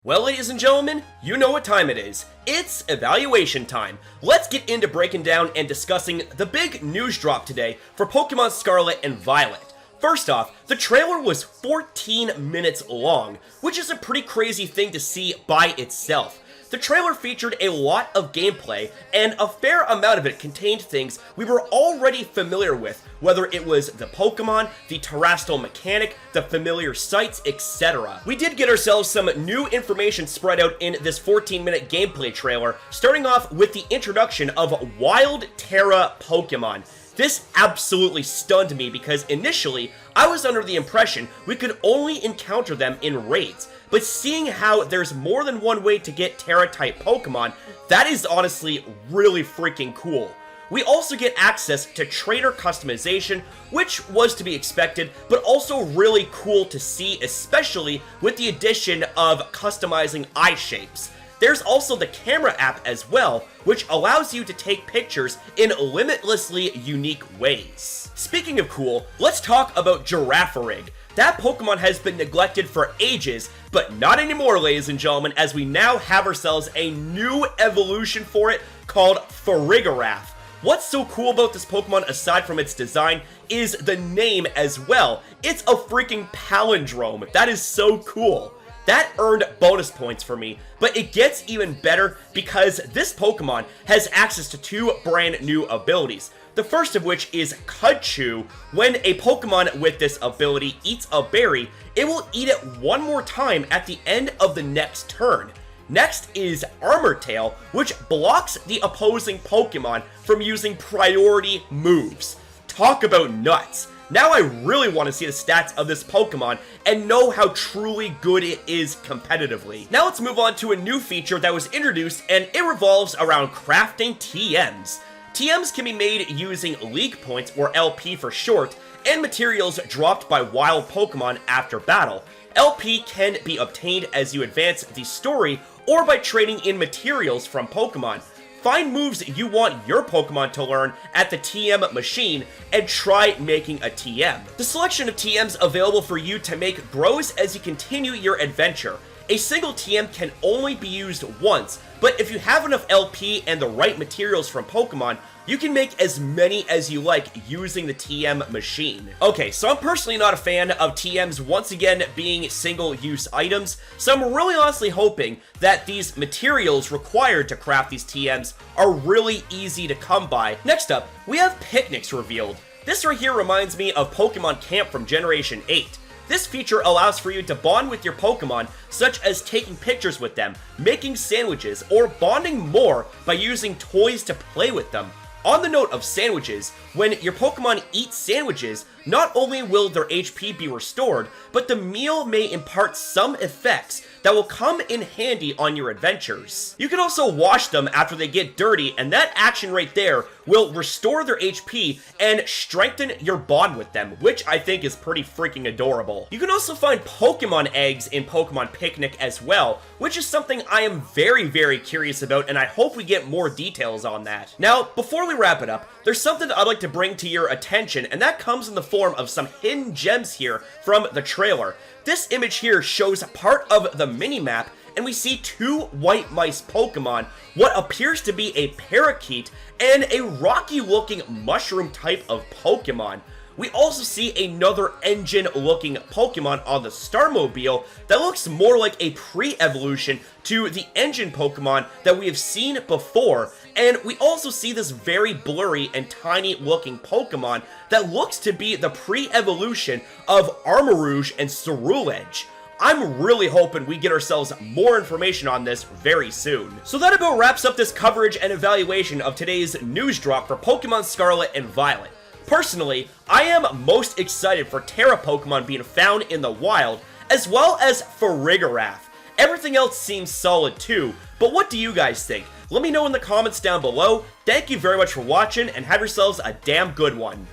Well, ladies and gentlemen, you know what time it is. It's evaluation time. Let's get into breaking down and discussing the big news drop today for Pokémon Scarlet and Violet. First off, the trailer was 14 minutes long, which is a pretty crazy thing to see by itself. The trailer featured a lot of gameplay, and a fair amount of it contained things we were already familiar with, whether it was the Pokemon, the terrestrial mechanic, the familiar sights, etc. We did get ourselves some new information spread out in this 14-minute gameplay trailer, starting off with the introduction of Wild Terra Pokemon. This absolutely stunned me because initially, I was under the impression we could only encounter them in raids, but seeing how there's more than one way to get Terra-type Pokemon, that is honestly really freaking cool. We also get access to trainer customization, which was to be expected, but also really cool to see, especially with the addition of customizing eye shapes. There's also the camera app as well, which allows you to take pictures in limitlessly unique ways. Speaking of cool, let's talk about Girafarig. That Pokemon has been neglected for ages, but not anymore, ladies and gentlemen, as we now have ourselves a new evolution for it called Farigiraf. What's so cool about this Pokemon aside from its design is the name as well. It's a freaking palindrome. That is so cool. That earned bonus points for me, but it gets even better because this Pokemon has access to two brand new abilities. The first of which is Cudchew. When a Pokemon with this ability eats a berry, it will eat it one more time at the end of the next turn. Next is Armor Tail, which blocks the opposing Pokemon from using priority moves. Talk about nuts. Now I really want to see the stats of this Pokemon and know how truly good it is competitively. Now let's move on to a new feature that was introduced, and it revolves around crafting TMs. TMs can be made using League Points, or LP for short, and materials dropped by wild Pokemon after battle. LP can be obtained as you advance the story or by trading in materials from Pokemon. Find moves you want your Pokemon to learn at the TM machine and try making a TM. The selection of TMs available for you to make grows as you continue your adventure. A single TM can only be used once, but if you have enough LP and the right materials from Pokemon, you can make as many as you like using the TM machine. Okay, so I'm personally not a fan of TMs once again being single-use items, so I'm really honestly hoping that these materials required to craft these TMs are really easy to come by. Next up, we have picnics revealed. This right here reminds me of Pokemon Camp from Generation 8. This feature allows for you to bond with your Pokemon, such as taking pictures with them, making sandwiches, or bonding more by using toys to play with them. On the note of sandwiches, when your Pokemon eat sandwiches, not only will their HP be restored, but the meal may impart some effects that will come in handy on your adventures. You can also wash them after they get dirty, and that action right there will restore their HP and strengthen your bond with them, which I think is pretty freaking adorable. You can also find Pokemon eggs in Pokemon Picnic as well, which is something I am very curious about, and I hope we get more details on that. Now, before we wrap it up, there's something that I'd like to bring to your attention, and that comes in the form of some hidden gems here from the trailer. This image here shows part of the mini-map, and we see two white mice Pokemon, what appears to be a parakeet, and a rocky-looking mushroom type of Pokemon. We also see another engine-looking Pokemon on the Starmobile that looks more like a pre-evolution to the engine Pokemon that we have seen before, and we also see this very blurry and tiny-looking Pokemon that looks to be the pre-evolution of Armarouge and Ceruledge. I'm really hoping we get ourselves more information on this very soon. So that about wraps up this coverage and evaluation of today's news drop for Pokemon Scarlet and Violet. Personally, I am most excited for Terra Pokemon being found in the wild, as well as Farigiraf. Everything else seems solid too, but what do you guys think? Let me know in the comments down below. Thank you very much for watching, and have yourselves a damn good one.